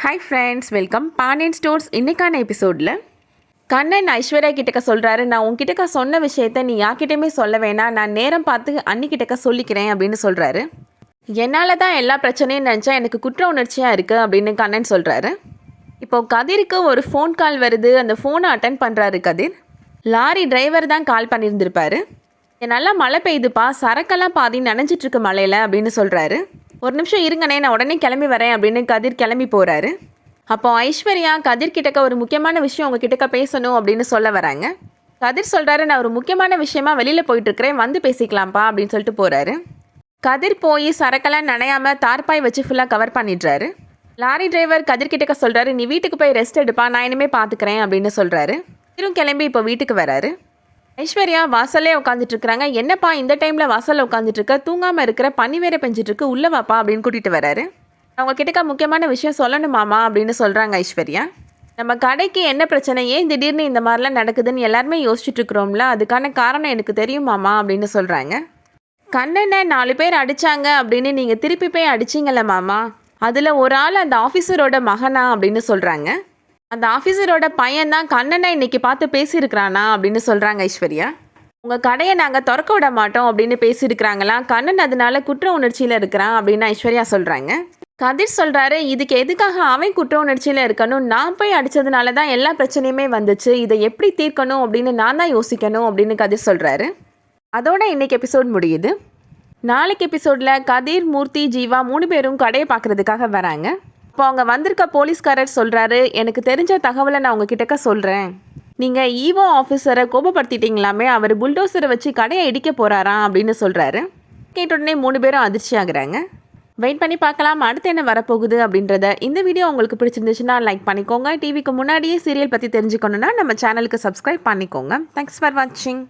Hi friends, welcome Pandian stores. இன்றைக்கான எபிசோடில் கண்ணன் ஐஸ்வர்யா கிட்டக்க சொல்கிறாரு, நான் உங்ககிட்டக்க சொன்ன விஷயத்த நீ யார்கிட்டையுமே சொல்ல வேணாம், நான் நேரம் பார்த்து அன்னிக்கிட்டக்க சொல்லிக்கிறேன் அப்படின்னு சொல்கிறாரு. என்னால் தான் எல்லா பிரச்சனையும் நினச்சா எனக்கு குற்ற உணர்ச்சியாக இருக்குது அப்படின்னு கண்ணன் சொல்கிறாரு. இப்போது கதிருக்கு ஒரு ஃபோன் கால் வருது. அந்த ஃபோனை அட்டன் பண்ணுறாரு கதிர். லாரி டிரைவர் தான் கால் பண்ணியிருந்திருப்பாரு. நல்லா மழை பெய்யுதுப்பா, சரக்கெல்லாம் பாதி நனைஞ்சிட்ருக்கு மழையில் அப்படின்னு சொல்கிறாரு. ஒரு நிமிஷம் இருங்கண்ணே, நான் உடனே கிளம்பி வரேன் அப்படின்னு கதிர் கிளம்பி போகிறாரு. அப்போ ஐஸ்வர்யா கதிர் கிட்டக்க ஒரு முக்கியமான விஷயம் உங்கள் கிட்டக்க பேசணும் அப்படின்னு சொல்ல வராங்க. கதிர் சொல்கிறாரு, நான் ஒரு முக்கியமான விஷயமா வெளியில் போயிட்டுருக்கிறேன், வந்து பேசிக்கலாம்ப்பா அப்படின்னு சொல்லிட்டு போகிறாரு. கதிர் போய் சரக்கெல்லாம் நனையாமல் தார்பாய் வச்சு ஃபுல்லாக கவர் பண்ணிடுறாரு. லாரி டிரைவர் கதிர் கிட்டக்க சொல்கிறாரு, நீ வீட்டுக்கு போய் ரெஸ்ட் எடுப்பா, நான் இனிமேல் பார்த்துக்கிறேன் அப்படின்னு சொல்கிறாரு. கதிரும் கிளம்பி இப்போ வீட்டுக்கு வராரு. ஐஸ்வர்யா வாசல்லே உட்காந்துட்டு இருக்கிறாங்க. என்னப்பா இந்த டைமில் வாசலில் உட்காந்துட்டு இருக்க, தூங்காமல் இருக்கிற, பனி வேற பெஞ்சிட்ருக்கு, உள்ளே வாப்பா அப்படின்னு கூட்டிகிட்டு வராரு. அவங்க கிட்டக்க முக்கியமான விஷயம் சொல்லணுமாமா அப்படின்னு சொல்கிறாங்க ஐஸ்வர்யா. நம்ம கடைக்கு என்ன பிரச்சனை, ஏன் திடீர்னு இந்த மாதிரிலாம் நடக்குதுன்னு எல்லாருமே யோசிச்சுட்டு இருக்கிறோம்ல, அதுக்கான காரணம் எனக்கு தெரியுமாமா அப்படின்னு சொல்கிறாங்க. கண்ணனை 4 பேர் அடித்தாங்க அப்படின்னு நீங்கள் திருப்பி போய் அடிச்சிங்கல்ல மாமா, அதில் ஒரு ஆள் அந்த ஆஃபீஸரோட மகனா அப்படின்னு சொல்கிறாங்க. அந்த ஆஃபீஸரோட பையன்தான் கண்ணனை இன்னைக்கு பார்த்து பேசியிருக்கிறானா அப்படின்னு சொல்கிறாங்க ஐஸ்வர்யா. உங்கள் கடையை நாங்கள் திறக்க விட மாட்டோம் அப்படின்னு பேசியிருக்கிறாங்களா, கண்ணன் அதனால குற்ற உணர்ச்சியில் இருக்கிறான் அப்படின்னு ஐஸ்வர்யா சொல்கிறாங்க. கதிர் சொல்கிறாரு, இதுக்கு எதுக்காக அவன் குற்ற உணர்ச்சியில் இருக்கணும், நான் போய் அடித்ததுனால தான் எல்லா பிரச்சனையுமே வந்துச்சு, இதை எப்படி தீர்க்கணும் அப்படின்னு நான் தான் யோசிக்கணும் அப்படின்னு கதிர் சொல்கிறாரு. அதோட இன்னைக்கு எபிசோட் முடியுது. நாளைக்கு எபிசோடில் கதிர், மூர்த்தி, ஜீவா 3 பேரும் கடையை பார்க்குறதுக்காக வராங்க. இப்போ அவங்க வந்திருக்க போலீஸ்காரர் சொல்கிறாரு, எனக்கு தெரிஞ்ச தகவலை நான் உங்ககிட்டக்க சொல்கிறேன். நீங்கள் ஈவோ ஆஃபீஸரை கோபப்படுத்திட்டீங்களாமே, அவர் புல்டோசரை வச்சு கடையை இடிக்க போகிறாராம் அப்படின்னு சொல்கிறாரு. கேட்ட உடனே 3 பேரும் அதிர்ச்சி ஆகுறாங்க. வெயிட் பண்ணி பார்க்கலாம் அடுத்து என்ன வரப்போகுது அப்படின்றத. இந்த வீடியோ உங்களுக்கு பிடிச்சிருந்துச்சுன்னா லைக் பண்ணிக்கோங்க. டிவிக்கு முன்னாடியே சீரியல் பற்றி தெரிஞ்சுக்கணுன்னா நம்ம சேனலுக்கு சப்ஸ்கிரைப் பண்ணிக்கோங்க. தேங்க்ஸ் ஃபார் வாட்சிங்.